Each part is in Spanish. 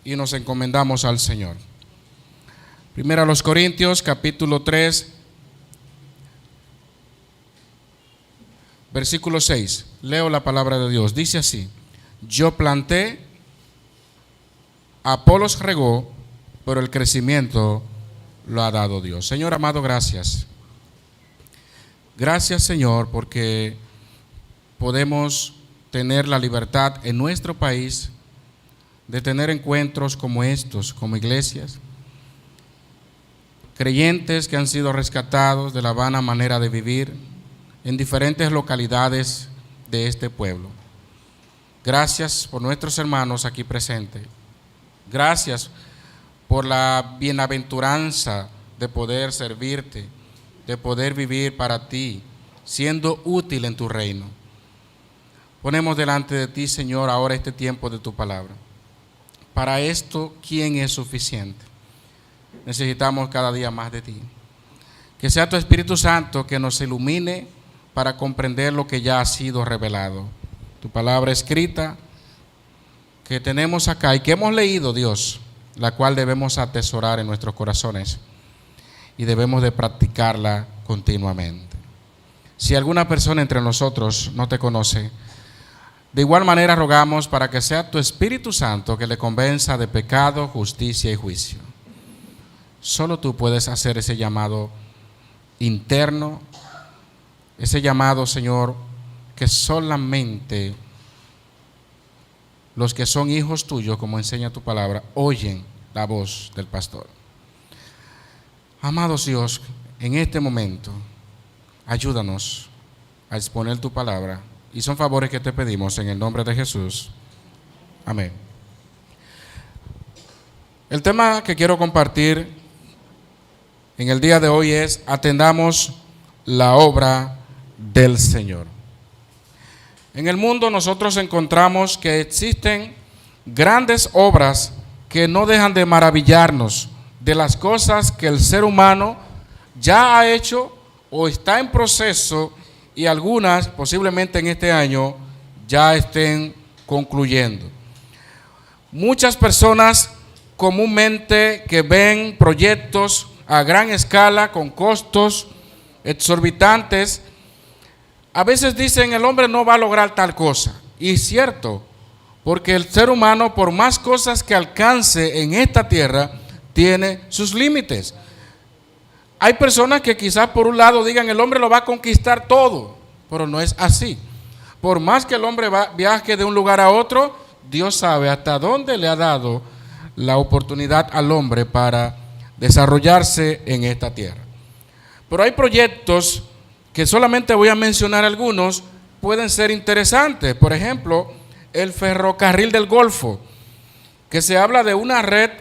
y nos encomendamos al Señor. Primera a los Corintios, capítulo 3, versículo 6. Leo la palabra de Dios. Dice así: yo planté, Apolos regó, pero el crecimiento lo ha dado Dios. Señor amado, gracias. Gracias, Señor, porque podemos tener la libertad en nuestro país de tener encuentros como estos, como iglesias, creyentes que han sido rescatados de la vana manera de vivir en diferentes localidades de este pueblo. Gracias por nuestros hermanos aquí presentes. Gracias por la bienaventuranza de poder servirte, de poder vivir para ti, siendo útil en tu reino. Ponemos delante de ti, Señor, ahora este tiempo de tu palabra. Para esto, ¿quién es suficiente? Necesitamos cada día más de ti. Que sea tu Espíritu Santo que nos ilumine para comprender lo que ya ha sido revelado. Tu palabra escrita que tenemos acá y que hemos leído, Dios, la cual debemos atesorar en nuestros corazones y debemos de practicarla continuamente. Si alguna persona entre nosotros no te conoce, de igual manera rogamos para que sea tu Espíritu Santo que le convenza de pecado, justicia y juicio. Solo tú puedes hacer ese llamado interno, ese llamado, Señor, que solamente los que son hijos tuyos, como enseña tu palabra, oyen la voz del pastor. Amados Dios, en este momento, ayúdanos a exponer tu palabra, y son favores que te pedimos en el nombre de Jesús. Amén. El tema que quiero compartir en el día de hoy es: atendamos la obra del Señor. En el mundo nosotros encontramos que existen grandes obras que no dejan de maravillarnos de las cosas que el ser humano ya ha hecho o está en proceso, y algunas posiblemente en este año ya estén concluyendo. Muchas personas comúnmente que ven proyectos a gran escala con costos exorbitantes, a veces dicen el hombre no va a lograr tal cosa. Y es cierto, porque el ser humano, por más cosas que alcance en esta tierra, tiene sus límites. Hay personas que quizás por un lado digan el hombre lo va a conquistar todo, pero no es así. Por más que el hombre viaje de un lugar a otro, Dios sabe hasta dónde le ha dado la oportunidad al hombre para desarrollarse en esta tierra. Pero hay proyectos que solamente voy a mencionar algunos, pueden ser interesantes. Por ejemplo, el ferrocarril del Golfo, que se habla de una red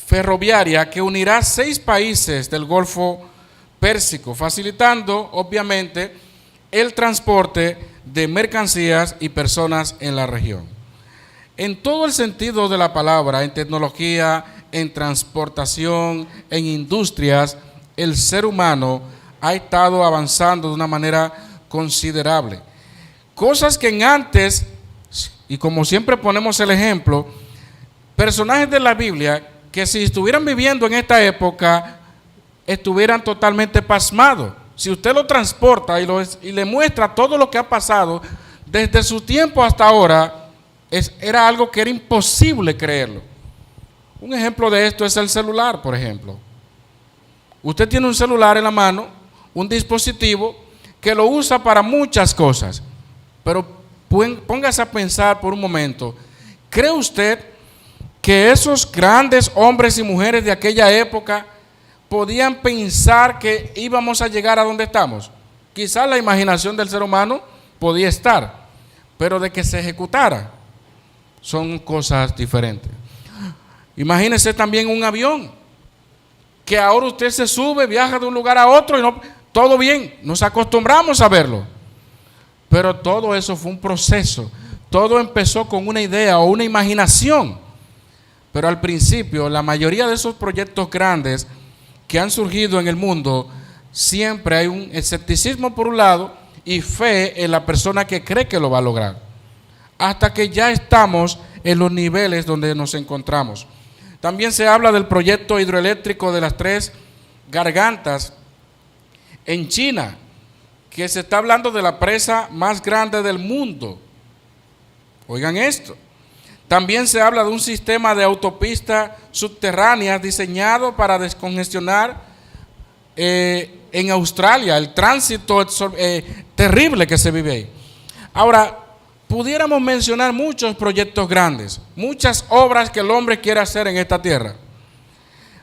ferroviaria que unirá 6 países del Golfo Pérsico, facilitando obviamente el transporte de mercancías y personas en la región. En todo el sentido de la palabra, en tecnología, en transportación, en industrias, el ser humano ha estado avanzando de una manera considerable. Cosas que en antes, y como siempre ponemos el ejemplo, personajes de la Biblia que si estuvieran viviendo en esta época estuvieran totalmente pasmados. Si usted lo transporta y le muestra todo lo que ha pasado desde su tiempo hasta ahora, era algo que era imposible creerlo. Un ejemplo de esto es el celular, por ejemplo. Usted tiene un celular en la mano, un dispositivo que lo usa para muchas cosas, pero póngase a pensar por un momento, ¿cree usted que esos grandes hombres y mujeres de aquella época podían pensar que íbamos a llegar a donde estamos? Quizás la imaginación del ser humano podía estar, pero de que se ejecutara son cosas diferentes. Imagínese también un avión, que ahora usted se sube, viaja de un lugar a otro y todo bien, nos acostumbramos a verlo. Pero todo eso fue un proceso, todo empezó con una idea o una imaginación. Pero al principio, la mayoría de esos proyectos grandes que han surgido en el mundo, siempre hay un escepticismo por un lado y fe en la persona que cree que lo va a lograr. Hasta que ya estamos en los niveles donde nos encontramos. También se habla del proyecto hidroeléctrico de las Tres Gargantas en China, que se está hablando de la presa más grande del mundo. Oigan esto. También se habla de un sistema de autopistas subterráneas diseñado para descongestionar en Australia el tránsito terrible que se vive ahí. Ahora, pudiéramos mencionar muchos proyectos grandes, muchas obras que el hombre quiere hacer en esta tierra.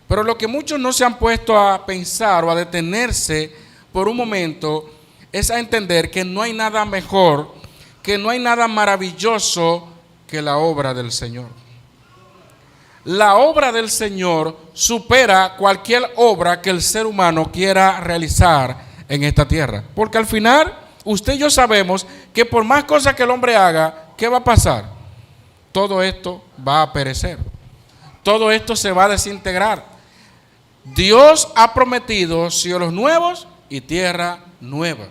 Pero lo que muchos no se han puesto a pensar o a detenerse por un momento es a entender que no hay nada mejor, que no hay nada maravilloso que la obra del Señor. La obra del Señor supera cualquier obra que el ser humano quiera realizar en esta tierra. Porque al final, usted y yo sabemos que por más cosas que el hombre haga, ¿qué va a pasar? Todo esto va a perecer. Todo esto se va a desintegrar. Dios ha prometido cielos nuevos y tierra nueva.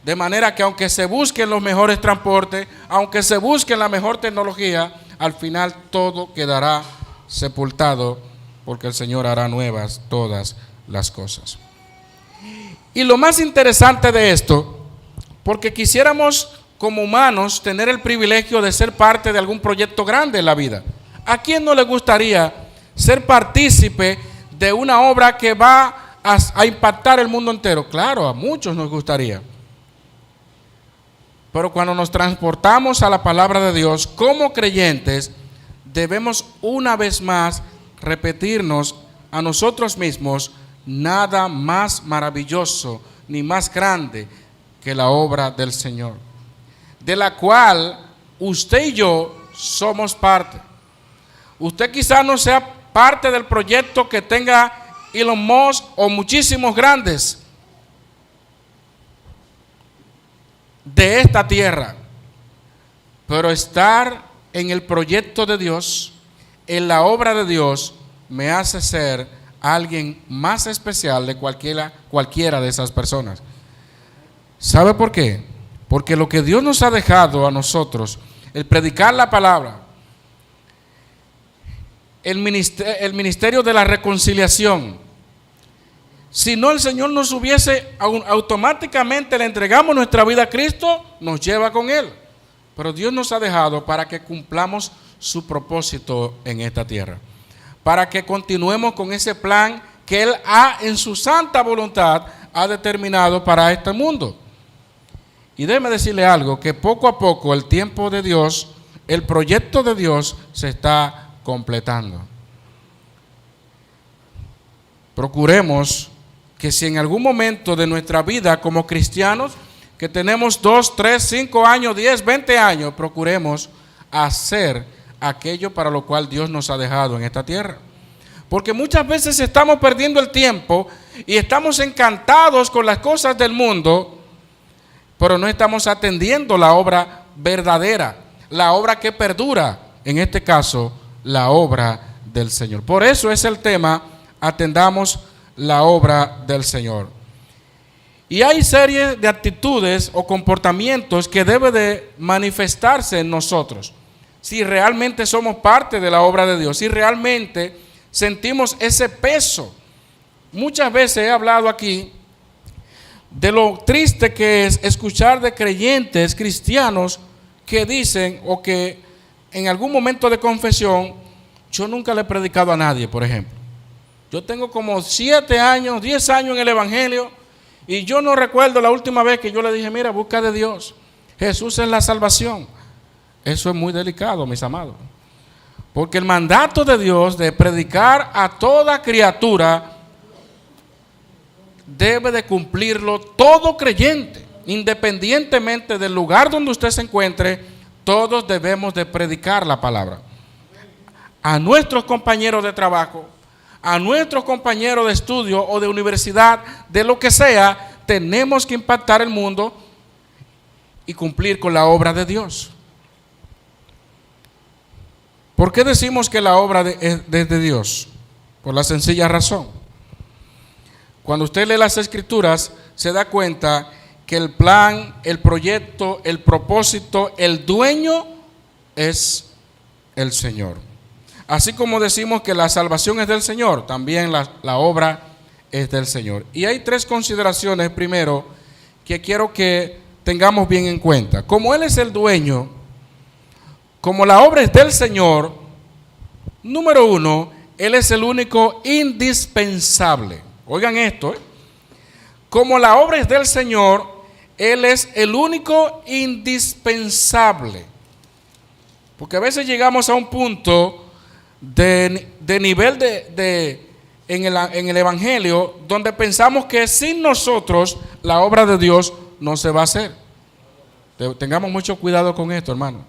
De manera que aunque se busquen los mejores transportes, aunque se busque la mejor tecnología, al final todo quedará sepultado, porque el Señor hará nuevas todas las cosas. Y lo más interesante de esto, porque quisiéramos como humanos tener el privilegio de ser parte de algún proyecto grande en la vida. ¿A quién no le gustaría ser partícipe de una obra que va a impactar el mundo entero? Claro, a muchos nos gustaría. Pero cuando nos transportamos a la palabra de Dios como creyentes, debemos una vez más repetirnos a nosotros mismos: nada más maravilloso ni más grande que la obra del Señor, de la cual usted y yo somos parte. Usted quizás no sea parte del proyecto que tenga Elon Musk o muchísimos grandes de esta tierra, pero estar en el proyecto de Dios, en la obra de Dios, me hace ser alguien más especial de cualquiera de esas personas. ¿Sabe por qué? Porque lo que Dios nos ha dejado a nosotros, el predicar la palabra, el ministerio de la reconciliación, si no, el Señor nos hubiese, automáticamente le entregamos nuestra vida a Cristo, nos lleva con Él. Pero Dios nos ha dejado para que cumplamos su propósito en esta tierra, para que continuemos con ese plan que Él en su santa voluntad ha determinado para este mundo. Y déjeme decirle algo, que poco a poco el tiempo de Dios, el proyecto de Dios se está completando. Procuremos que si en algún momento de nuestra vida como cristianos, que tenemos 2, 3, 5 años, 10, 20 años, procuremos hacer aquello para lo cual Dios nos ha dejado en esta tierra. Porque muchas veces estamos perdiendo el tiempo y estamos encantados con las cosas del mundo, pero no estamos atendiendo la obra verdadera, la obra que perdura, en este caso, la obra del Señor. Por eso es el tema: atendamos la obra del Señor. Y hay serie de actitudes o comportamientos que debe de manifestarse en nosotros, si realmente somos parte de la obra de Dios, si realmente sentimos ese peso. Muchas veces he hablado aquí de lo triste que es escuchar de creyentes cristianos que dicen, o que en algún momento de confesión: yo nunca le he predicado a nadie, por ejemplo. Yo tengo como 7 años, 10 años en el Evangelio, y yo no recuerdo la última vez que yo le dije: mira, busca de Dios, Jesús es la salvación. Eso es muy delicado, mis amados, porque el mandato de Dios de predicar a toda criatura debe de cumplirlo todo creyente, independientemente del lugar donde usted se encuentre. Todos debemos de predicar la palabra a nuestros compañeros de trabajo, a nuestros compañeros de estudio o de universidad, de lo que sea. Tenemos que impactar el mundo y cumplir con la obra de Dios. ¿Por qué decimos que la obra es de Dios? Por la sencilla razón: cuando usted lee las Escrituras, se da cuenta que el plan, el proyecto, el propósito, el dueño es el Señor. Así como decimos que la salvación es del Señor, también la obra es del Señor. Y hay tres consideraciones, primero, que quiero que tengamos bien en cuenta. Como Él es el dueño, como la obra es del Señor, número uno, Él es el único indispensable. Oigan esto, Como la obra es del Señor, Él es el único indispensable. Porque a veces llegamos a un punto de nivel en el Evangelio donde pensamos que sin nosotros la obra de Dios no se va a hacer. Tengamos mucho cuidado con esto, hermano.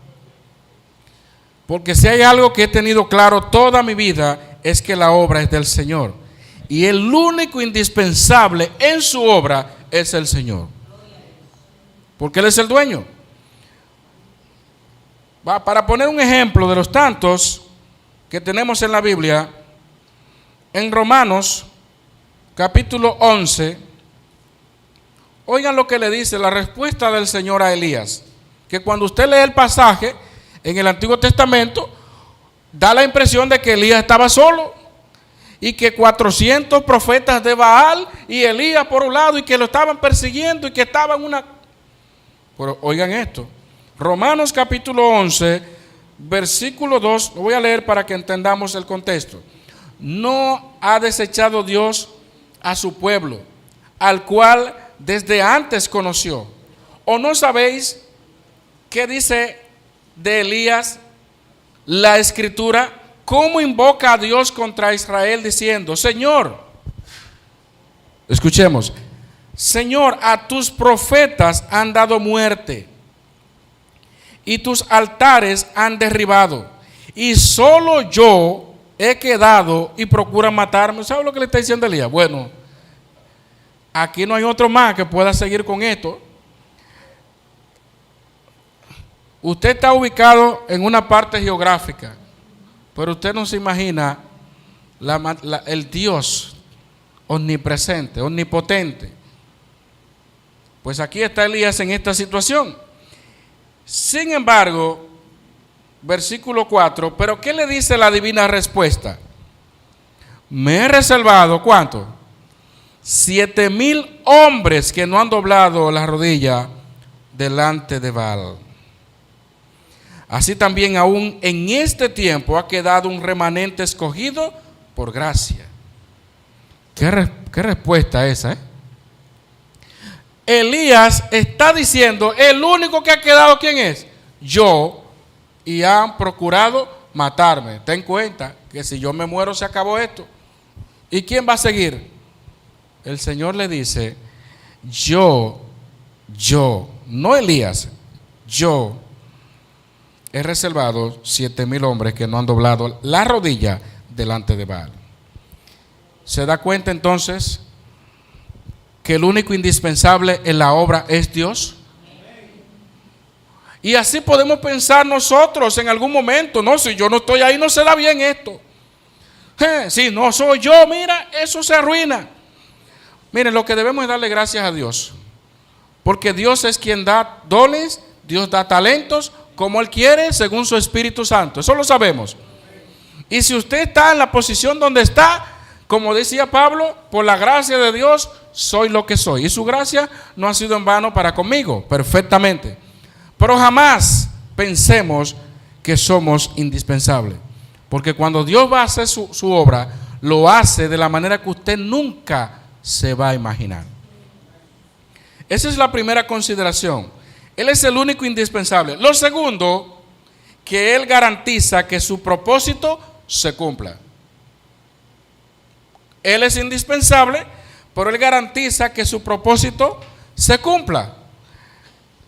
Porque si hay algo que he tenido claro toda mi vida es que la obra es del Señor. Y el único indispensable en su obra es el Señor. Porque Él es el dueño. Para poner un ejemplo de los tantos que tenemos en la Biblia, en Romanos capítulo 11, oigan lo que le dice la respuesta del Señor a Elías, que cuando usted lee el pasaje en el Antiguo Testamento, da la impresión de que Elías estaba solo y que 400 profetas de Baal y Elías por un lado y que lo estaban persiguiendo y que estaba en una... Pero oigan esto, Romanos capítulo 11, versículo 2, lo voy a leer para que entendamos el contexto. No ha desechado Dios a su pueblo, al cual desde antes conoció. ¿O no sabéis qué dice de Elías la Escritura? ¿Cómo invoca a Dios contra Israel diciendo, Señor, escuchemos, Señor, a tus profetas han dado muerte y tus altares han derribado, y solo yo he quedado y procuran matarme? ¿Sabe lo que le está diciendo Elías? Bueno, aquí no hay otro más que pueda seguir con esto. Usted está ubicado en una parte geográfica, pero usted no se imagina el Dios omnipresente, omnipotente. Pues aquí está Elías en esta situación. Sin embargo, versículo 4, pero ¿qué le dice la divina respuesta? Me he reservado, ¿cuánto? 7,000 hombres que no han doblado la rodilla delante de Baal. Así también aún en este tiempo ha quedado un remanente escogido por gracia. ¿Qué respuesta esa, Elías está diciendo, el único que ha quedado, ¿quién es? Yo, y han procurado matarme. Ten cuenta que si yo me muero se acabó esto. ¿Y quién va a seguir? El Señor le dice, yo, no Elías, yo he reservado 7,000 hombres que no han doblado la rodilla delante de Baal. ¿Se da cuenta entonces que el único indispensable en la obra es Dios? Y así podemos pensar nosotros en algún momento, no, si yo no estoy ahí no se da bien esto. Si no soy yo, mira, eso se arruina. Miren, lo que debemos es darle gracias a Dios, porque Dios es quien da dones, Dios da talentos como Él quiere, según su Espíritu Santo. Eso lo sabemos. Y si usted está en la posición donde está, como decía Pablo, por la gracia de Dios soy lo que soy. Y su gracia no ha sido en vano para conmigo, perfectamente. Pero jamás pensemos que somos indispensables. Porque cuando Dios va a hacer su obra, lo hace de la manera que usted nunca se va a imaginar. Esa es la primera consideración. Él es el único indispensable. Lo segundo, que Él garantiza que su propósito se cumpla. Él es indispensable, pero Él garantiza que su propósito se cumpla.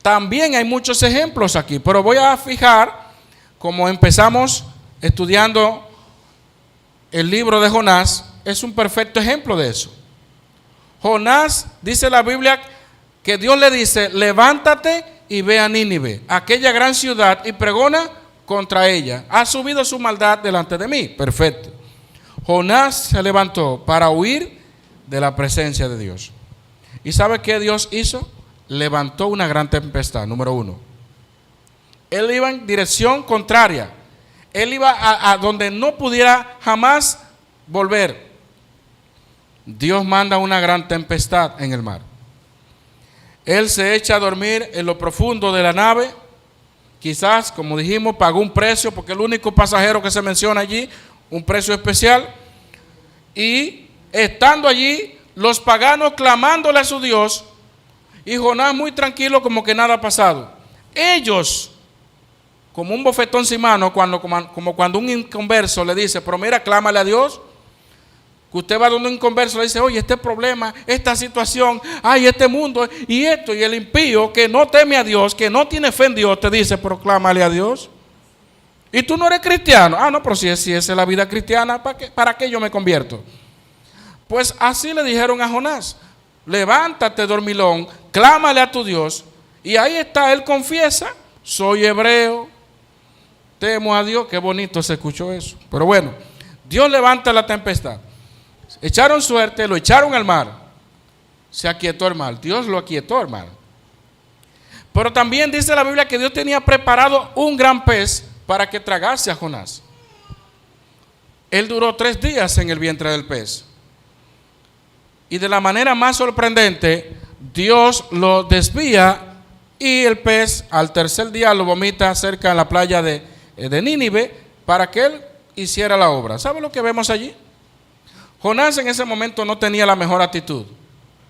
También hay muchos ejemplos aquí, pero voy a fijar, como empezamos estudiando el libro de Jonás, es un perfecto ejemplo de eso. Jonás, dice la Biblia, que Dios le dice, levántate y ve a Nínive, aquella gran ciudad, y pregona contra ella. Ha subido su maldad delante de mí. Perfecto. Jonás se levantó para huir de la presencia de Dios. ¿Y sabe qué Dios hizo? Levantó una gran tempestad, número uno. Él iba en dirección contraria. Él iba a donde no pudiera jamás volver. Dios manda una gran tempestad en el mar. Él se echa a dormir en lo profundo de la nave. Quizás, como dijimos, pagó un precio, porque el único pasajero que se menciona allí, un precio especial. Y estando allí, los paganos clamándole a su Dios, y Jonás muy tranquilo, como que nada ha pasado. Ellos, como un bofetón sin mano, como cuando un inconverso le dice, pero mira, clámale a Dios. Que usted va donde un inconverso le dice, oye, este problema, esta situación, ay, este mundo y esto, y el impío que no teme a Dios, que no tiene fe en Dios, te dice, pero clámale a Dios. Y tú no eres cristiano. Ah, no, pero si esa es la vida cristiana, ¿para qué yo me convierto? Pues así le dijeron a Jonás, levántate, dormilón, clámale a tu Dios. Y ahí está, él confiesa, soy hebreo, temo a Dios. Qué bonito se escuchó eso. Pero bueno, Dios levanta la tempestad. Echaron suerte, lo echaron al mar. Se aquietó el mar. Dios lo aquietó el mar. Pero también dice la Biblia que Dios tenía preparado un gran pez para que tragase a Jonás. Él duró 3 días en el vientre del pez. Y de la manera más sorprendente, Dios lo desvía y el pez al tercer día lo vomita cerca de la playa de Nínive para que él hiciera la obra. ¿Sabe lo que vemos allí? Jonás en ese momento no tenía la mejor actitud.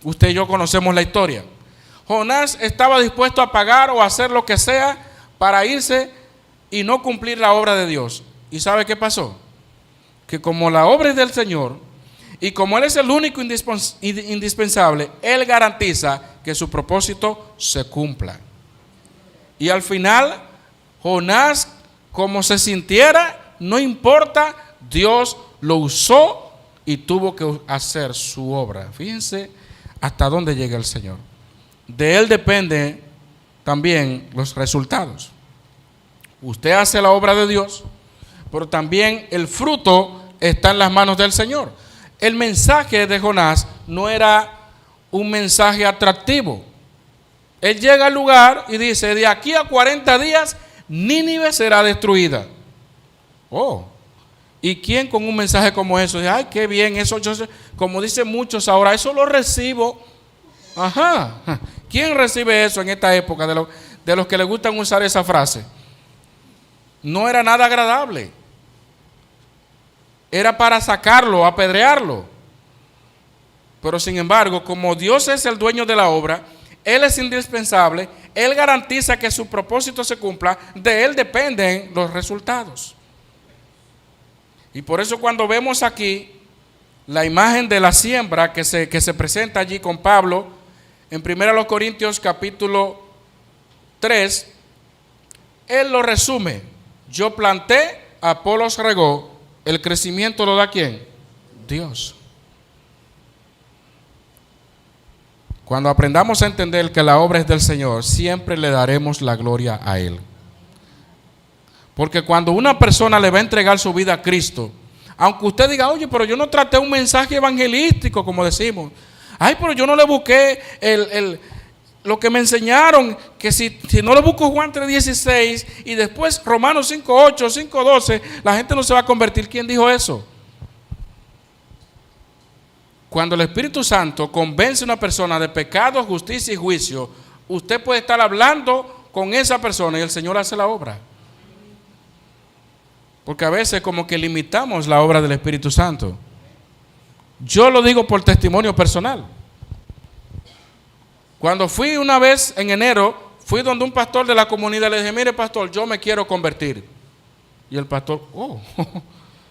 Usted y yo conocemos la historia. Jonás estaba dispuesto a pagar o a hacer lo que sea para irse y no cumplir la obra de Dios. ¿Y sabe qué pasó? Que como la obra es del Señor y como Él es el único indispensable, Él garantiza que su propósito se cumpla. Y al final, Jonás, como se sintiera, no importa, Dios lo usó y tuvo que hacer su obra. Fíjense hasta dónde llega el Señor. De Él depende también los resultados. Usted hace la obra de Dios, pero también el fruto está en las manos del Señor. El mensaje de Jonás no era un mensaje atractivo. Él llega al lugar y dice, de aquí a 40 días, Nínive será destruida. Oh, ¿y quién con un mensaje como eso? Dice, ay, qué bien, eso yo, como dicen muchos ahora, eso lo recibo. Ajá, ¿quién recibe eso en esta época de los que les gustan usar esa frase? No era nada agradable. Era para sacarlo, apedrearlo. Pero sin embargo, como Dios es el dueño de la obra, Él es indispensable, Él garantiza que su propósito se cumpla, de Él dependen los resultados. Y por eso cuando vemos aquí la imagen de la siembra que se presenta allí con Pablo, en 1 Corintios capítulo 3, él lo resume. Yo planté, Apolos regó, el crecimiento lo da ¿quién? Dios. Cuando aprendamos a entender que la obra es del Señor, siempre le daremos la gloria a Él. Porque cuando una persona le va a entregar su vida a Cristo, aunque usted diga, oye, pero yo no traté un mensaje evangelístico, como decimos. Ay, pero yo no le busqué lo que me enseñaron, que si no le busco Juan 3:16 y después Romanos 5:8, 5:12, la gente no se va a convertir. ¿Quién dijo eso? Cuando el Espíritu Santo convence a una persona de pecado, justicia y juicio, usted puede estar hablando con esa persona y el Señor hace la obra. Porque a veces como que limitamos la obra del Espíritu Santo. Yo lo digo por testimonio personal. Cuando fui una vez en enero, fui donde un pastor de la comunidad, le dije, mire pastor, yo me quiero convertir. Y el pastor, oh,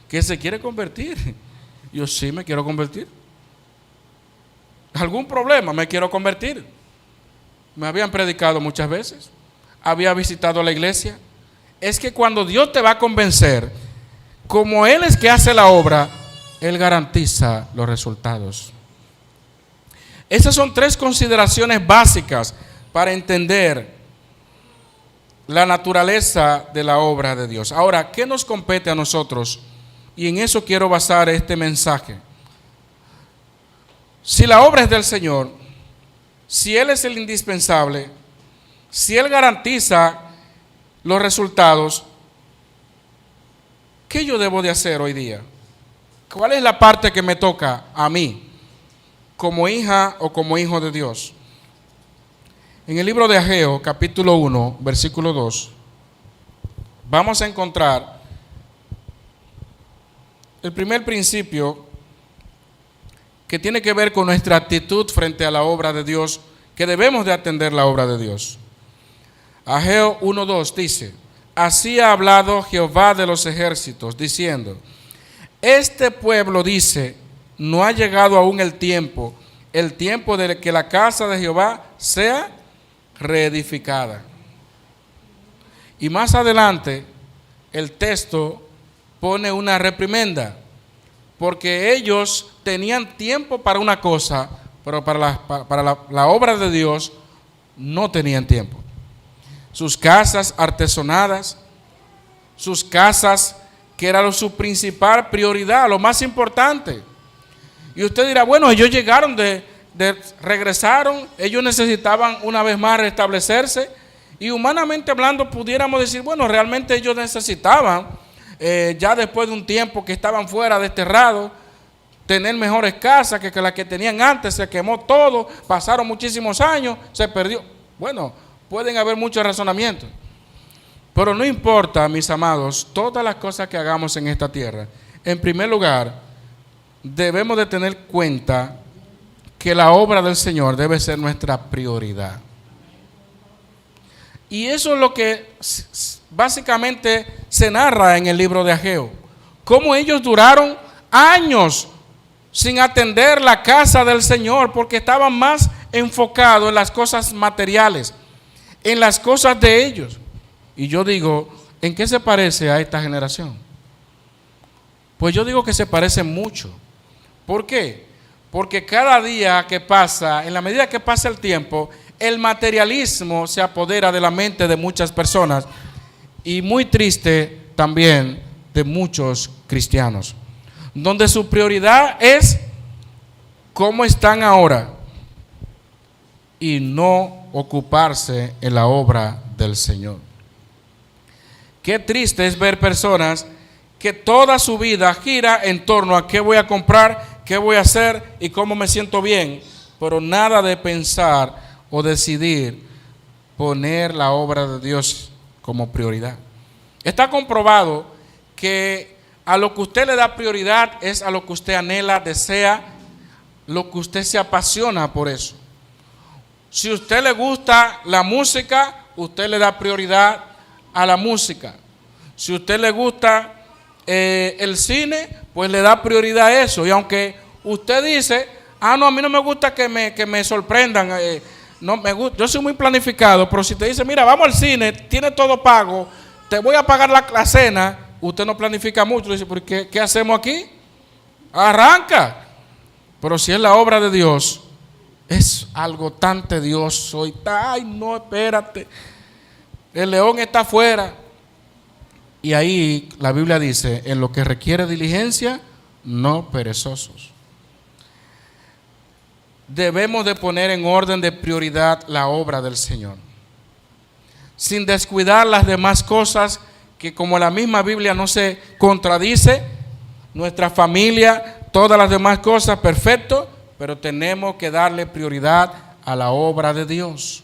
¿qué se quiere convertir? Yo sí me quiero convertir. ¿Algún problema? Me quiero convertir. Me habían predicado muchas veces. Había visitado la iglesia. Es que cuando Dios te va a convencer, como Él es que hace la obra, Él garantiza los resultados. Esas son 3 consideraciones básicas para entender la naturaleza de la obra de Dios. Ahora, ¿qué nos compete a nosotros? Y en eso quiero basar este mensaje. Si la obra es del Señor, si Él es el indispensable, si Él garantiza los resultados, ¿Qué yo debo de hacer hoy día? ¿Cuál es la parte que me toca a mí, como hija o como hijo de Dios? En el libro de Ageo, capítulo 1, versículo 2, vamos a encontrar el primer principio que tiene que ver con nuestra actitud frente a la obra de Dios, que debemos de atender la obra de Dios. Ageo 1:2 dice: así ha hablado Jehová de los ejércitos, diciendo: este pueblo dice, no ha llegado aún el tiempo de que la casa de Jehová sea reedificada. Y más adelante el texto pone una reprimenda, porque ellos tenían tiempo para una cosa, pero para la obra de Dios no tenían tiempo. Sus casas artesonadas, sus casas que era su principal prioridad, lo más importante. Y usted dirá, bueno, ellos llegaron regresaron, ellos necesitaban una vez más restablecerse, y humanamente hablando pudiéramos decir, bueno, realmente ellos necesitaban, ya después de un tiempo que estaban fuera, desterrados, tener mejores casas que las que tenían antes. Se quemó todo, pasaron muchísimos años, se perdió. Bueno, pueden haber muchos razonamientos, pero no importa, mis amados, todas las cosas que hagamos en esta tierra. En primer lugar, debemos de tener cuenta que la obra del Señor debe ser nuestra prioridad. Y eso es lo que básicamente se narra en el libro de Ageo. Cómo ellos duraron años sin atender la casa del Señor, porque estaban más enfocados en las cosas materiales, en las cosas de ellos. Y yo digo, ¿en qué se parece a esta generación? Pues yo digo que se parece mucho. ¿Por qué? Porque cada día que pasa, en la medida que pasa el tiempo, el materialismo se apodera de la mente de muchas personas, y muy triste también de muchos cristianos, donde su prioridad es cómo están ahora y no ocuparse en la obra del Señor. Qué triste es ver personas que toda su vida gira en torno a qué voy a comprar, qué voy a hacer y cómo me siento bien, pero nada de pensar o decidir poner la obra de Dios como prioridad. Está comprobado que a lo que usted le da prioridad es a lo que usted anhela, desea, lo que usted se apasiona por eso. Si a usted le gusta la música, usted le da prioridad a la música. Si a usted le gusta el cine, pues le da prioridad a eso. Y aunque usted dice, no, a mí no me gusta que me sorprendan, no me gusta, yo soy muy planificado, pero si te dice, mira, vamos al cine, tiene todo pago, te voy a pagar la cena, usted no planifica mucho. Dice, ¿por qué hacemos aquí? Arranca. Pero si es la obra de Dios, es algo tan tedioso y ay, no, espérate, el león está afuera. Y ahí la Biblia dice, en lo que requiere diligencia, no perezosos. Debemos de poner en orden de prioridad la obra del Señor, sin descuidar las demás cosas, que como la misma Biblia no se contradice, nuestra familia, todas las demás cosas, perfecto, pero tenemos que darle prioridad a la obra de Dios.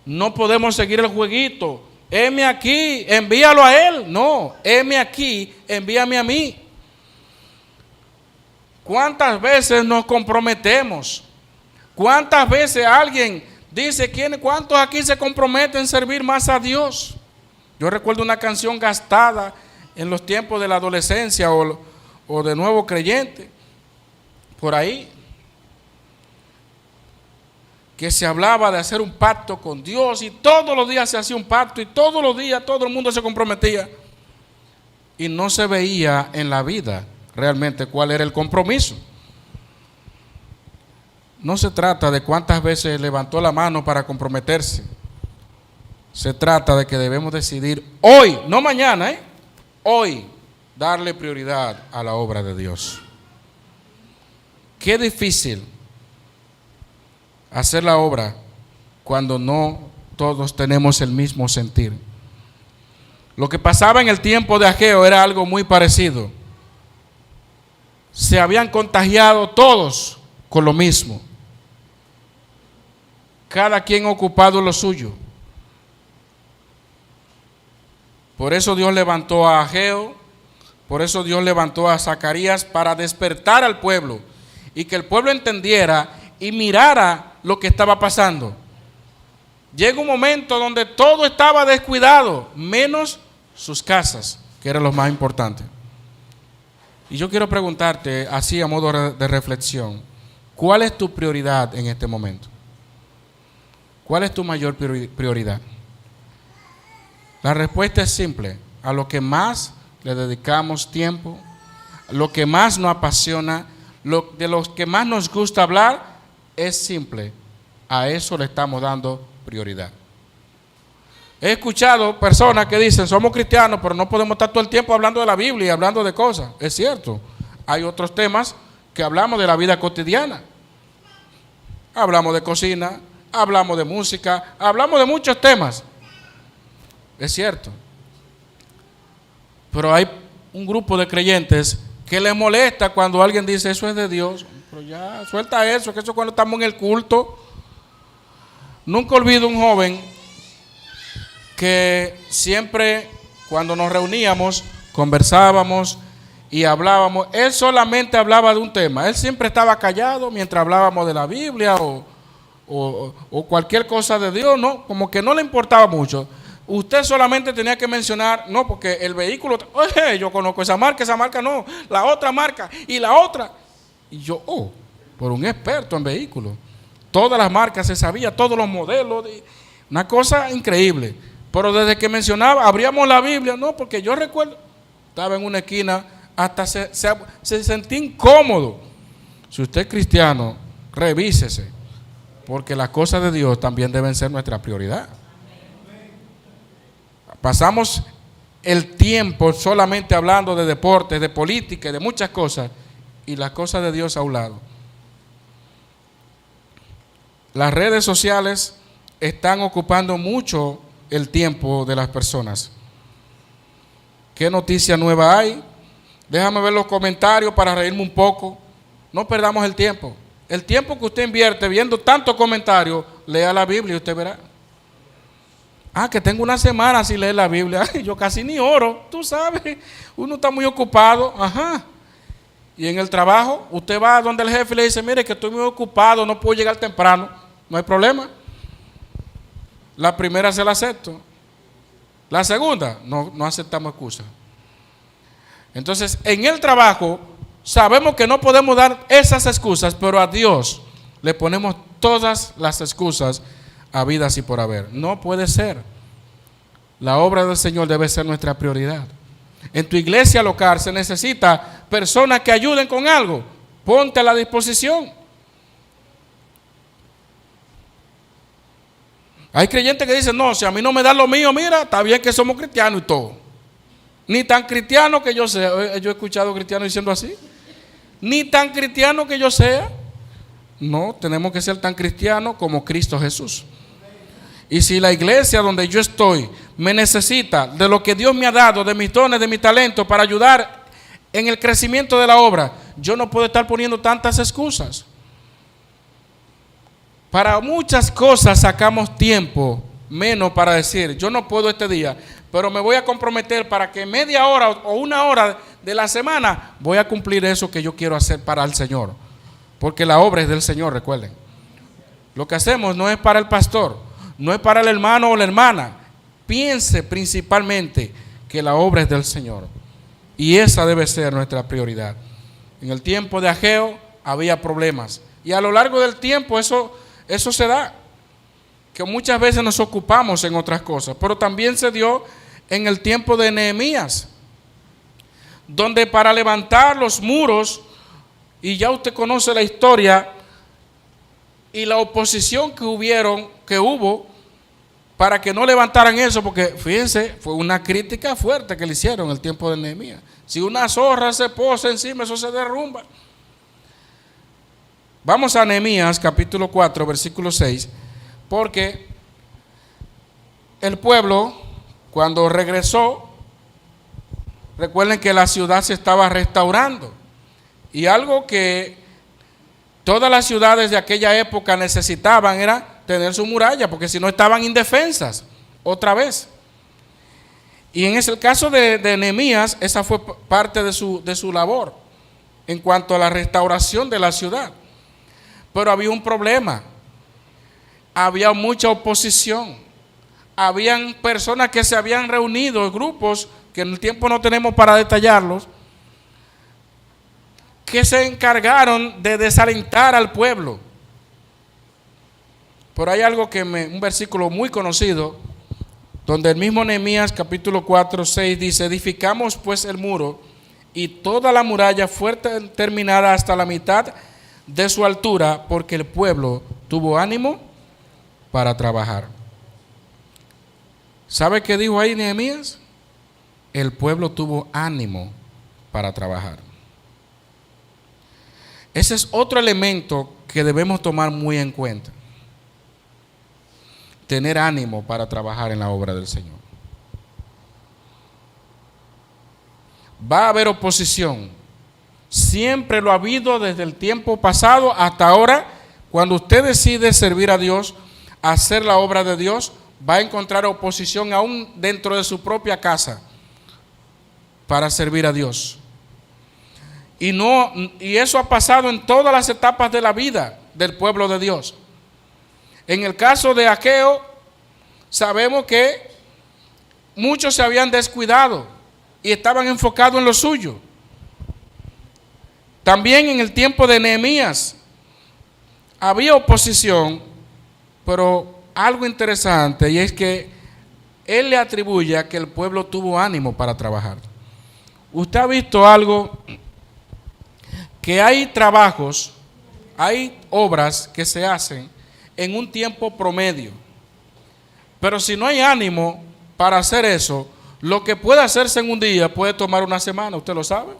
No podemos seguir el jueguito, heme aquí, envíalo a él. No, heme aquí, envíame a mí. ¿Cuántas veces nos comprometemos? ¿Cuántas veces alguien dice, cuántos aquí se comprometen en servir más a Dios? Yo recuerdo una canción gastada en los tiempos de la adolescencia o de nuevo creyente, por ahí, que se hablaba de hacer un pacto con Dios, y todos los días se hacía un pacto, y todos los días todo el mundo se comprometía, y no se veía en la vida realmente cuál era el compromiso. No se trata de cuántas veces levantó la mano para comprometerse. Se trata de que debemos decidir hoy, no mañana, hoy, darle prioridad a la obra de Dios. Qué difícil hacer la obra cuando no todos tenemos el mismo sentir. Lo que pasaba en el tiempo de Ageo era algo muy parecido. Se habían contagiado todos con lo mismo. Cada quien ocupado en lo suyo. Por eso Dios levantó a Ageo, por eso Dios levantó a Zacarías para despertar al pueblo y que el pueblo entendiera y mirara lo que estaba pasando. Llega un momento donde todo estaba descuidado, menos sus casas, que era lo más importante. Y yo quiero preguntarte, así a modo de reflexión, ¿cuál es tu prioridad en este momento? ¿Cuál es tu mayor prioridad? La respuesta es simple: a lo que más le dedicamos tiempo, lo que más nos apasiona, de los que más nos gusta hablar, es simple: a eso le estamos dando prioridad. He escuchado personas que dicen: somos cristianos, pero no podemos estar todo el tiempo hablando de la Biblia y hablando de cosas. Es cierto, hay otros temas que hablamos de la vida cotidiana. Hablamos de cocina, hablamos de música, hablamos de muchos temas. Es cierto. Pero hay un grupo de creyentes que les molesta cuando alguien dice: eso es de Dios. Pero ya, suelta eso, que eso cuando estamos en el culto. Nunca olvido un joven que siempre cuando nos reuníamos, conversábamos y hablábamos, él solamente hablaba de un tema. Él siempre estaba callado mientras hablábamos de la Biblia o cualquier cosa de Dios, ¿no? Como que no le importaba mucho. Usted solamente tenía que mencionar, no, porque el vehículo, oye, yo conozco esa marca no, la otra marca y la otra. Y yo, por un experto en vehículos. Todas las marcas se sabía, todos los modelos, una cosa increíble. Pero desde que mencionaba, abríamos la Biblia, no, porque yo recuerdo, estaba en una esquina, hasta se sentía incómodo. Si usted es cristiano, revísese, porque las cosas de Dios también deben ser nuestra prioridad. Pasamos el tiempo solamente hablando de deportes, de política y de muchas cosas, y las cosas de Dios a un lado. Las redes sociales están ocupando mucho el tiempo de las personas. ¿Qué noticia nueva hay? Déjame ver los comentarios para reírme un poco. No perdamos el tiempo. El tiempo que usted invierte viendo tantos comentarios, lea la Biblia y usted verá. Que tengo una semana sin leer la Biblia. Yo casi ni oro, tú sabes. Uno está muy ocupado. Y en el trabajo, usted va donde el jefe y le dice: mire, que estoy muy ocupado, no puedo llegar temprano. No hay problema. La primera se la acepto. La segunda, no aceptamos excusas. Entonces, en el trabajo, sabemos que no podemos dar esas excusas, pero a Dios le ponemos todas las excusas habidas y por haber. No puede ser. La obra del Señor debe ser nuestra prioridad. En tu iglesia local se necesita personas que ayuden con algo. Ponte a la disposición. Hay creyentes que dicen: no, si a mí no me da lo mío, mira, está bien que somos cristianos y todo. Ni tan cristiano que yo sea. Yo he escuchado cristianos diciendo así. Ni tan cristiano que yo sea. No, tenemos que ser tan cristianos como Cristo Jesús. Y si la iglesia donde yo estoy me necesita de lo que Dios me ha dado, de mis dones, de mi talento, para ayudar en el crecimiento de la obra, yo no puedo estar poniendo tantas excusas. Para muchas cosas sacamos tiempo, menos para decir: yo no puedo este día, pero me voy a comprometer para que media hora o una hora de la semana voy a cumplir eso que yo quiero hacer para el Señor. Porque la obra es del Señor, recuerden. Lo que hacemos no es para el pastor, no es para el hermano o la hermana. Piense principalmente que la obra es del Señor. Y esa debe ser nuestra prioridad. En el tiempo de Ageo había problemas. Y a lo largo del tiempo eso se da. Que muchas veces nos ocupamos en otras cosas. Pero también se dio en el tiempo de Nehemías. Donde para levantar los muros, y ya usted conoce la historia y la oposición que hubo para que no levantaran eso, porque fíjense, fue una crítica fuerte que le hicieron en el tiempo de Nehemías. Si una zorra se posa encima, eso se derrumba. Vamos a Nehemías capítulo 4, versículo 6, porque el pueblo, cuando regresó Recuerden que la ciudad se estaba restaurando. Y algo que todas las ciudades de aquella época necesitaban era tener su muralla, porque si no estaban indefensas otra vez. Y en el caso de Nehemías, esa fue parte de su labor en cuanto a la restauración de la ciudad. Pero había un problema, había mucha oposición, habían personas que se habían reunido, grupos que en el tiempo no tenemos para detallarlos, que se encargaron de desalentar al pueblo. Pero hay algo un versículo muy conocido, donde el mismo Nehemías capítulo 4, 6 dice: edificamos pues el muro y toda la muralla fue terminada hasta la mitad de su altura, porque el pueblo tuvo ánimo para trabajar. ¿Sabe qué dijo ahí Nehemías? El pueblo tuvo ánimo para trabajar. Ese es otro elemento que debemos tomar muy en cuenta. Tener ánimo para trabajar en la obra del Señor. Va a haber oposición. Siempre lo ha habido desde el tiempo pasado hasta ahora. Cuando usted decide servir a Dios, hacer la obra de Dios, va a encontrar oposición aún dentro de su propia casa para servir a Dios. Y eso ha pasado en todas las etapas de la vida del pueblo de Dios. En el caso de Ageo, sabemos que muchos se habían descuidado y estaban enfocados en lo suyo. También en el tiempo de Nehemías había oposición, pero algo interesante, y es que él le atribuye a que el pueblo tuvo ánimo para trabajar. Usted ha visto algo, que hay trabajos, hay obras que se hacen en un tiempo promedio, pero si no hay ánimo para hacer eso, lo que puede hacerse en un día puede tomar una semana. ¿Usted lo sabe?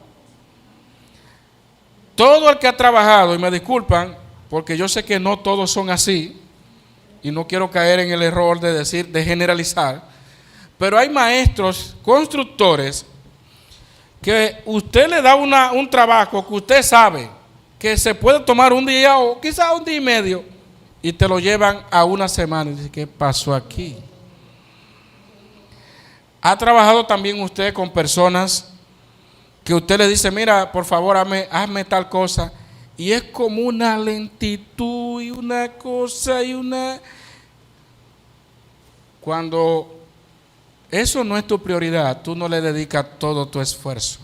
Todo el que ha trabajado, y me disculpan porque yo sé que no todos son así y no quiero caer en el error de generalizar, pero hay maestros constructores que usted le da un trabajo que usted sabe que se puede tomar un día o quizás un día y medio, y te lo llevan a una semana. Y dice: ¿qué pasó aquí? ¿Ha trabajado también usted con personas que usted le dice: mira, por favor, hazme tal cosa, y es como una lentitud y una cosa y una... Cuando eso no es tu prioridad, tú no le dedicas todo tu esfuerzo.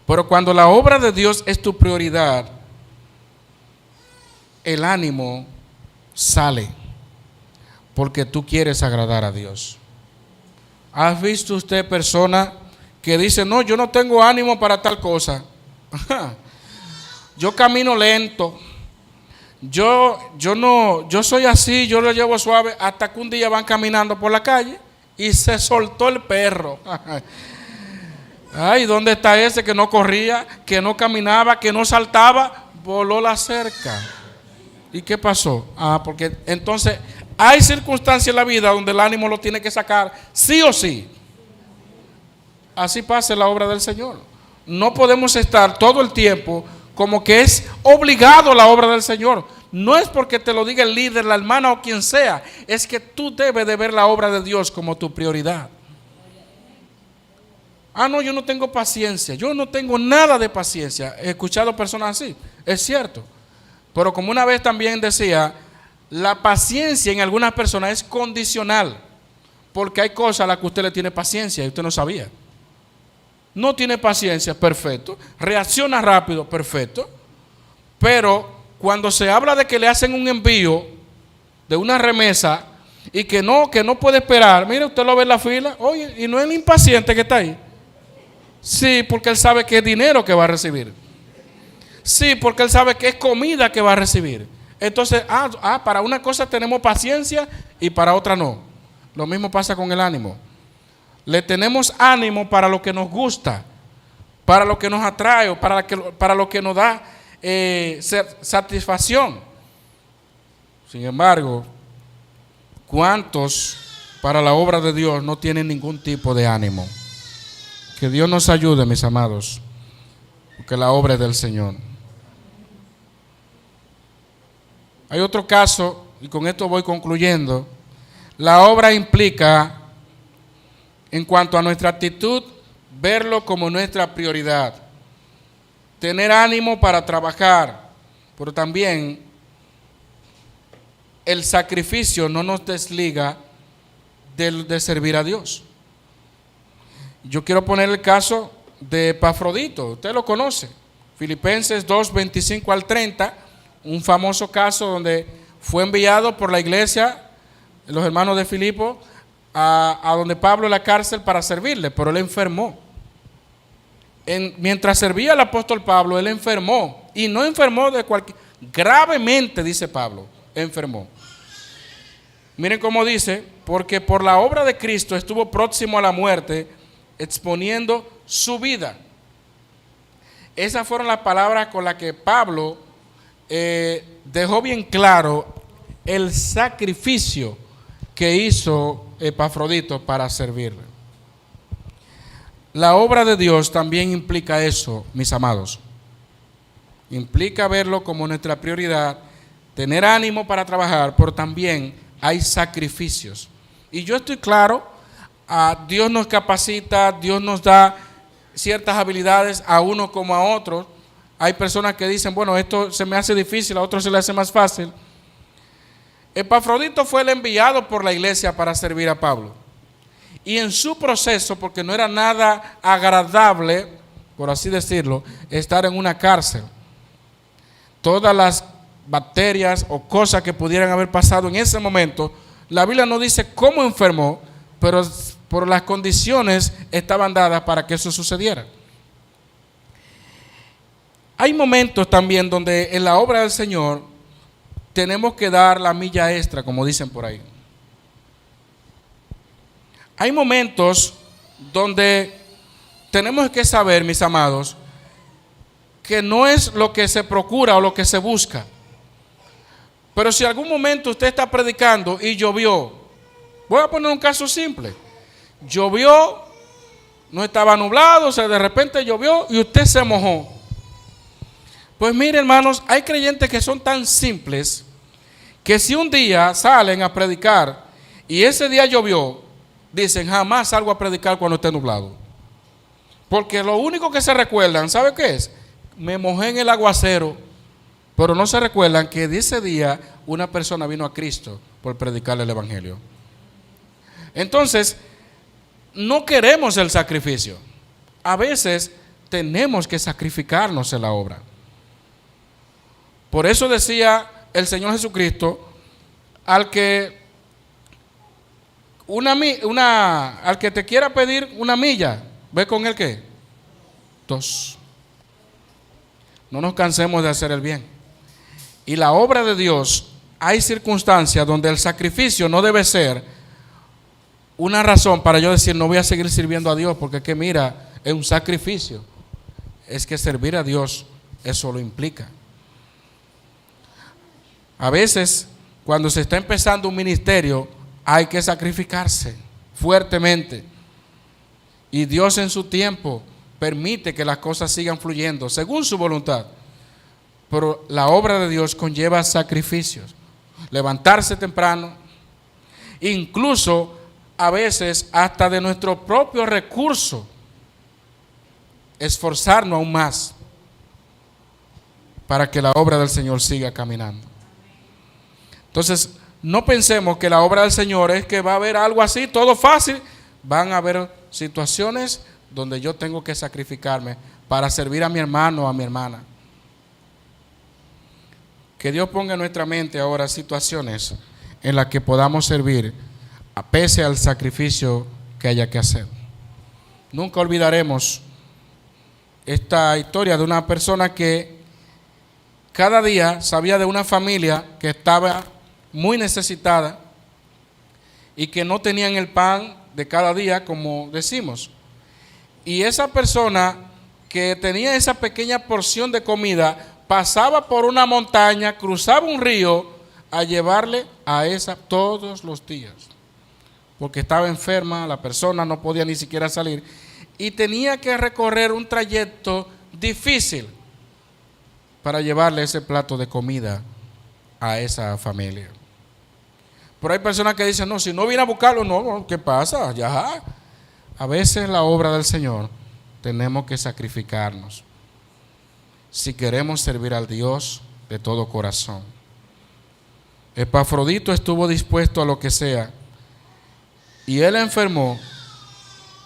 Pero cuando la obra de Dios es tu prioridad, el ánimo sale, porque tú quieres agradar a Dios. ¿Has visto usted personas que dicen: no, yo no tengo ánimo para tal cosa? Yo camino lento. Yo soy así, yo lo llevo suave, hasta que un día van caminando por la calle y se soltó el perro. Ay, ¿dónde está ese que no corría, que no caminaba, que no saltaba? Voló la cerca. ¿Y qué pasó? Porque entonces hay circunstancias en la vida donde el ánimo lo tiene que sacar sí o sí. Así pasa en la obra del Señor. No podemos estar todo el tiempo como que es obligado la obra del Señor. No es porque te lo diga el líder, la hermana o quien sea, es que tú debes de ver la obra de Dios como tu prioridad. No, yo no tengo paciencia, yo no tengo nada de paciencia. He escuchado personas así, es cierto. Pero como una vez también decía, la paciencia en algunas personas es condicional, porque hay cosas a las que usted le tiene paciencia y usted no sabía. No tiene paciencia, perfecto. Reacciona rápido, perfecto. Pero cuando se habla de que le hacen un envío de una remesa y que no puede esperar, mire, usted lo ve en la fila, oye, y no es el impaciente que está ahí. Sí, porque él sabe que es dinero que va a recibir. Sí, porque él sabe que es comida que va a recibir. Entonces, para una cosa tenemos paciencia y para otra no. Lo mismo pasa con el ánimo. Le tenemos ánimo para lo que nos gusta, para lo que nos atrae, para lo que nos da satisfacción. Sin embargo, ¿cuántos para la obra de Dios no tienen ningún tipo de ánimo? Que Dios nos ayude, mis amados, porque la obra es del Señor. Hay otro caso, y con esto voy concluyendo. La obra implica, en cuanto a nuestra actitud, verlo como nuestra prioridad, tener ánimo para trabajar, pero también el sacrificio no nos desliga de servir a Dios. Yo quiero poner el caso de Epafrodito, usted lo conoce, Filipenses 2, 25 al 30, un famoso caso donde fue enviado por la iglesia, los hermanos de Filipo, a donde Pablo en la cárcel para servirle, pero él enfermó. Mientras servía el apóstol Pablo, él enfermó, y no enfermó gravemente, dice Pablo, enfermó. Miren cómo dice, porque por la obra de Cristo estuvo próximo a la muerte, exponiendo su vida. Esas fueron las palabras con las que Pablo dejó bien claro el sacrificio que hizo Epafrodito para servirle. La obra de Dios también implica eso, mis amados. Implica verlo como nuestra prioridad, tener ánimo para trabajar, pero también hay sacrificios. Y yo estoy claro, Dios nos capacita, Dios nos da ciertas habilidades a uno como a otros. Hay personas que dicen, bueno, esto se me hace difícil, a otros se le hace más fácil. Epafrodito fue el enviado por la iglesia para servir a Pablo. Y en su proceso, porque no era nada agradable, por así decirlo, estar en una cárcel. Todas las bacterias o cosas que pudieran haber pasado en ese momento, la Biblia no dice cómo enfermó, pero por las condiciones estaban dadas para que eso sucediera. Hay momentos también donde en la obra del Señor tenemos que dar la milla extra, como dicen por ahí. Hay momentos donde tenemos que saber, mis amados, que no es lo que se procura o lo que se busca. Pero si algún momento usted está predicando y llovió, voy a poner un caso simple. Llovió, no estaba nublado, o sea, de repente llovió y usted se mojó. Pues mire, hermanos, hay creyentes que son tan simples que si un día salen a predicar y ese día llovió, dicen, jamás salgo a predicar cuando esté nublado. Porque lo único que se recuerdan, ¿sabe qué es? Me mojé en el aguacero, pero no se recuerdan que de ese día una persona vino a Cristo por predicarle el evangelio. Entonces, no queremos el sacrificio. A veces tenemos que sacrificarnos en la obra. Por eso decía el Señor Jesucristo, al que te quiera pedir una milla, ve con él ¿qué? 2. No nos cansemos de hacer el bien. Y la obra de Dios, hay circunstancias donde el sacrificio no debe ser una razón para yo decir no voy a seguir sirviendo a Dios, porque es que mira, es un sacrificio. Es que servir a Dios, eso lo implica. A veces, cuando se está empezando un ministerio, hay que sacrificarse fuertemente. Y Dios en su tiempo permite que las cosas sigan fluyendo según su voluntad. Pero la obra de Dios conlleva sacrificios. Levantarse temprano, incluso a veces hasta de nuestro propio recurso, esforzarnos aún más para que la obra del Señor siga caminando. Entonces, no pensemos que la obra del Señor es que va a haber algo así, todo fácil. Van a haber situaciones donde yo tengo que sacrificarme para servir a mi hermano o a mi hermana. Que Dios ponga en nuestra mente ahora situaciones en las que podamos servir a pese al sacrificio que haya que hacer. Nunca olvidaremos esta historia de una persona que cada día sabía de una familia que estaba muy necesitada y que no tenían el pan de cada día, como decimos. Y esa persona que tenía esa pequeña porción de comida pasaba por una montaña, cruzaba un río a llevarle a esa todos los días, porque estaba enferma, la persona no podía ni siquiera salir. y tenía que recorrer un trayecto difícil para llevarle ese plato de comida a esa familia. Pero hay personas que dicen, no, si no viene a buscarlo, no, ¿qué pasa? Ya. A veces la obra del Señor tenemos que sacrificarnos si queremos servir al Dios de todo corazón. Epafrodito estuvo dispuesto a lo que sea y él enfermó,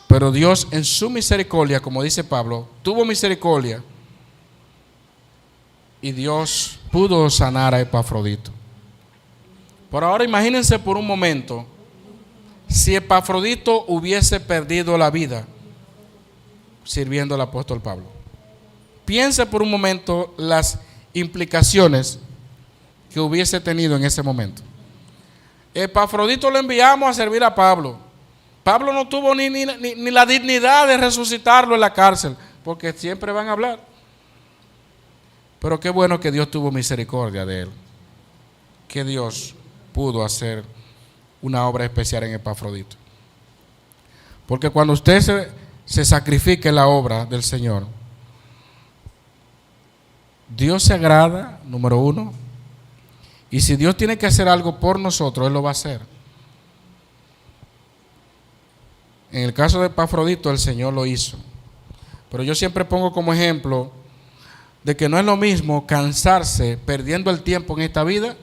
pero Dios en su misericordia, como dice Pablo, tuvo misericordia y Dios pudo sanar a Epafrodito. Por ahora imagínense por un momento si Epafrodito hubiese perdido la vida sirviendo al apóstol Pablo. Piense por un momento las implicaciones que hubiese tenido en ese momento. Epafrodito lo enviamos a servir a Pablo. Pablo no tuvo ni la dignidad de resucitarlo en la cárcel, porque siempre van a hablar. Pero qué bueno que Dios tuvo misericordia de él, que Dios pudo hacer una obra especial en Epafrodito. Porque cuando usted se sacrifique en la obra del Señor, Dios se agrada, número uno, y si Dios tiene que hacer algo por nosotros, Él lo va a hacer. En el caso de Epafrodito, el Señor lo hizo. Pero yo siempre pongo como ejemplo de que no es lo mismo cansarse perdiendo el tiempo en esta vida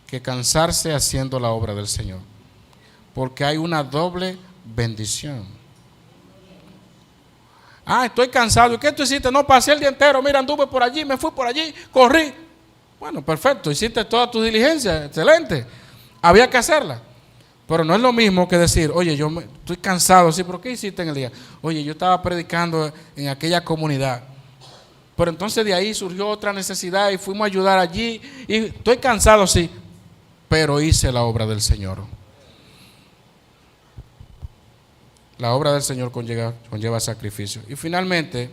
que cansarse haciendo la obra del Señor. Porque hay una doble bendición. Estoy cansado. ¿Y qué tú hiciste? No, pasé el día entero. Mira, anduve por allí, me fui por allí, corrí. Bueno, perfecto, hiciste toda tu diligencia, excelente. Había que hacerla. Pero no es lo mismo que decir, oye, estoy cansado. Sí, pero ¿qué hiciste en el día? Oye, yo estaba predicando en aquella comunidad. Pero entonces de ahí surgió otra necesidad y fuimos a ayudar allí. Y estoy cansado, sí, pero hice la obra del Señor. La obra del Señor conlleva sacrificio. Y finalmente,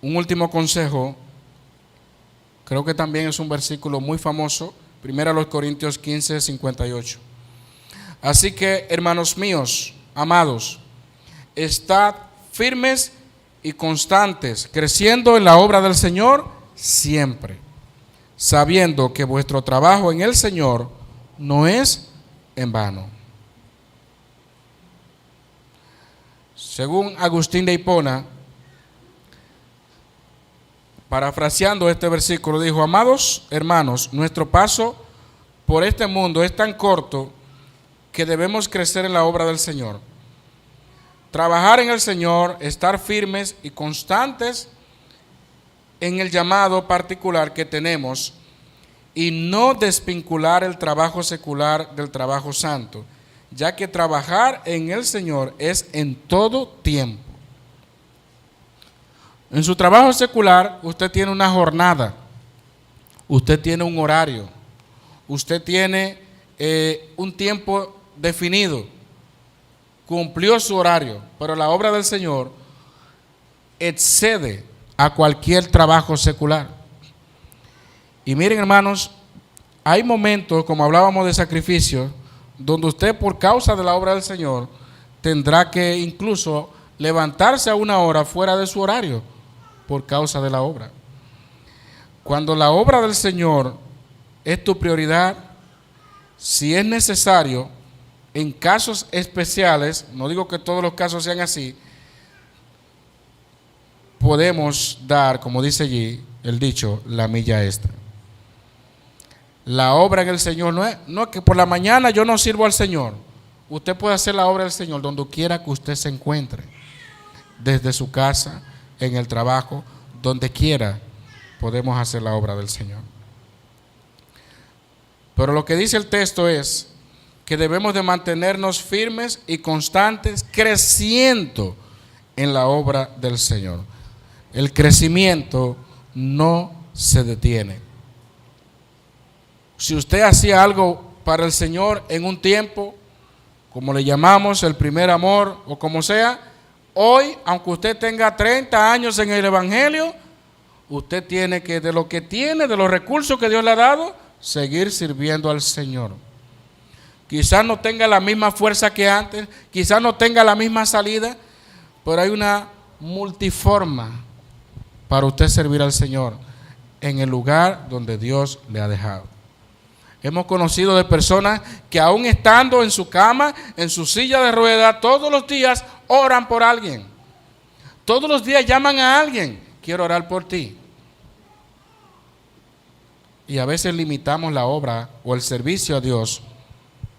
un último consejo, creo que también es un versículo muy famoso, 1 Corintios 15, 58. Así que, hermanos míos, amados, estad firmes y constantes, creciendo en la obra del Señor siempre, sabiendo que vuestro trabajo en el Señor no es en vano. Según Agustín de Hipona, parafraseando este versículo, dijo: amados hermanos, nuestro paso por este mundo es tan corto que debemos crecer en la obra del Señor. Trabajar en el Señor, estar firmes y constantes en el llamado particular que tenemos y no desvincular el trabajo secular del trabajo santo, ya que trabajar en el Señor es en todo tiempo. En su trabajo secular usted tiene una jornada, usted tiene un horario, usted tiene un tiempo definido, cumplió su horario, pero la obra del Señor excede a cualquier trabajo secular. Y miren, hermanos, hay momentos, como hablábamos de sacrificio, donde usted por causa de la obra del Señor tendrá que incluso levantarse a una hora fuera de su horario por causa de la obra. Cuando la obra del Señor es tu prioridad, si es necesario, en casos especiales, no digo que todos los casos sean así, podemos dar, como dice allí el dicho, la milla extra. La obra en el Señor no es que por la mañana yo no sirvo al Señor. Usted puede hacer la obra del Señor donde quiera que usted se encuentre, desde su casa, en el trabajo, donde quiera podemos hacer la obra del Señor. Pero lo que dice el texto es que debemos de mantenernos firmes y constantes, creciendo en la obra del Señor. El crecimiento no se detiene. Si usted hacía algo para el Señor en un tiempo, como le llamamos el primer amor o como sea, hoy, aunque usted tenga 30 años en el Evangelio, usted tiene que, de lo que tiene, de los recursos que Dios le ha dado, seguir sirviendo al Señor. Quizás no tenga la misma fuerza que antes, quizás no tenga la misma salida, Pero hay una multiforma para usted servir al Señor en el lugar donde Dios le ha dejado. Hemos conocido de personas que aún estando en su cama, en su silla de ruedas, todos los días oran por alguien. Todos los días llaman a alguien, quiero orar por ti. Y a veces limitamos la obra o el servicio a Dios,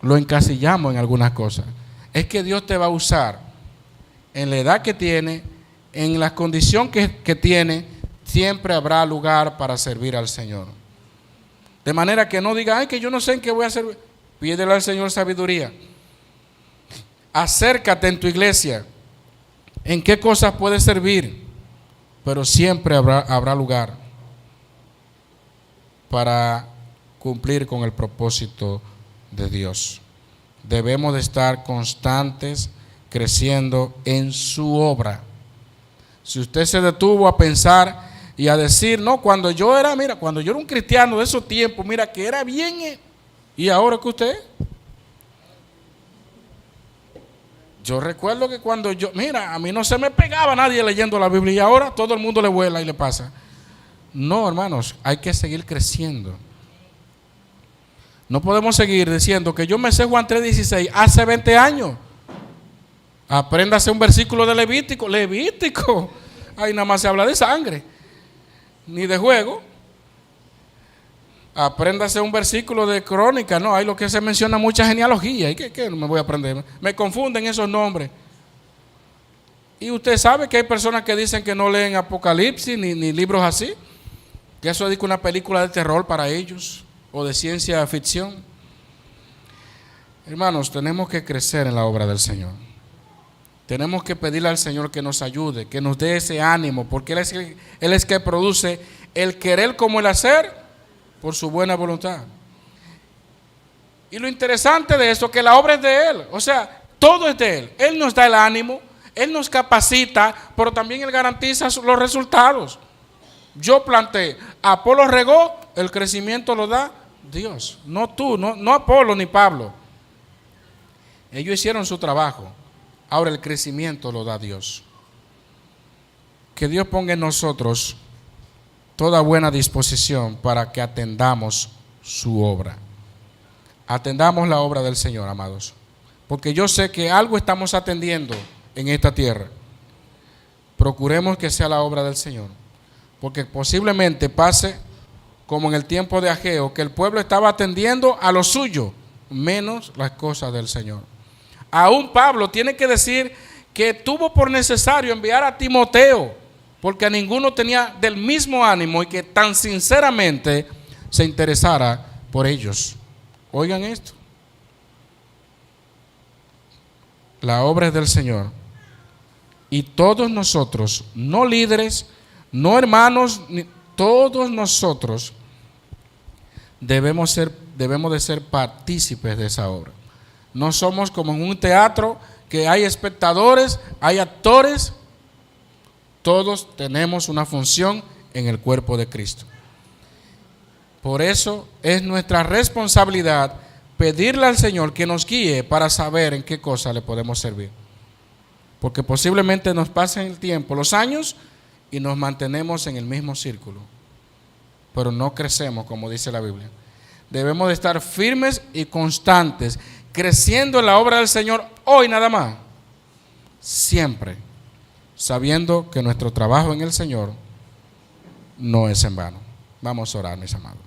lo encasillamos en algunas cosas. Es que Dios te va a usar en la edad que tiene, en la condición que tiene, siempre habrá lugar para servir al Señor. De manera que no diga, ay, que yo no sé en qué voy a servir. Pídele al Señor sabiduría. Acércate en tu iglesia. ¿En qué cosas puedes servir? Pero siempre habrá lugar para cumplir con el propósito de Dios. Debemos de estar constantes, creciendo en su obra. Si usted se detuvo a pensar y a decir, no, cuando yo era un cristiano de esos tiempos, mira que era bien, y ahora que usted, yo recuerdo que cuando a mí no se me pegaba nadie leyendo la Biblia y ahora todo el mundo le vuela y le pasa. No, hermanos, hay que seguir creciendo. No podemos seguir diciendo que yo me sé Juan 3:16 hace 20 años. Apréndase un versículo de Levítico. Levítico. Ahí nada más se habla de sangre, ni de juego. Apréndase un versículo de Crónica. No, hay lo que se menciona mucha genealogía. ¿Y qué no me voy a aprender? Me confunden esos nombres. Y usted sabe que hay personas que dicen que no leen Apocalipsis ni libros así, que eso es una película de terror para ellos o de ciencia ficción. Hermanos, tenemos que crecer en la obra del Señor. Tenemos que pedirle al Señor que nos ayude, que nos dé ese ánimo, porque Él es que produce el querer como el hacer por su buena voluntad. Y lo interesante de esto es que la obra es de Él, o sea, todo es de Él. Él nos da el ánimo, Él nos capacita, pero también Él garantiza los resultados. Yo planté, Apolo regó, el crecimiento lo da Dios, no tú, no Apolo ni Pablo. Ellos hicieron su trabajo. Ahora el crecimiento lo da Dios. Que Dios ponga en nosotros toda buena disposición para que atendamos su obra. Atendamos la obra del Señor, amados. Porque yo sé que algo estamos atendiendo en esta tierra. Procuremos que sea la obra del Señor. Porque posiblemente pase como en el tiempo de Ageo, que el pueblo estaba atendiendo a lo suyo, menos las cosas del Señor. Aún Pablo tiene que decir que tuvo por necesario enviar a Timoteo, porque a ninguno tenía del mismo ánimo y que tan sinceramente se interesara por ellos. Oigan esto. La obra es del Señor. Y todos nosotros, no líderes, no hermanos, todos nosotros debemos de ser partícipes de esa obra. No somos como en un teatro que hay espectadores, hay actores. Todos tenemos una función en el cuerpo de Cristo. Por eso es nuestra responsabilidad pedirle al Señor que nos guíe para saber en qué cosa le podemos servir. Porque posiblemente nos pasen el tiempo, los años, y nos mantenemos en el mismo círculo. Pero no crecemos, como dice la Biblia. Debemos de estar firmes y constantes, creciendo en la obra del Señor hoy nada más, siempre, sabiendo que nuestro trabajo en el Señor no es en vano. Vamos a orar, mis amados.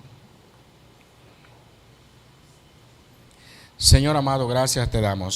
Señor amado, gracias te damos.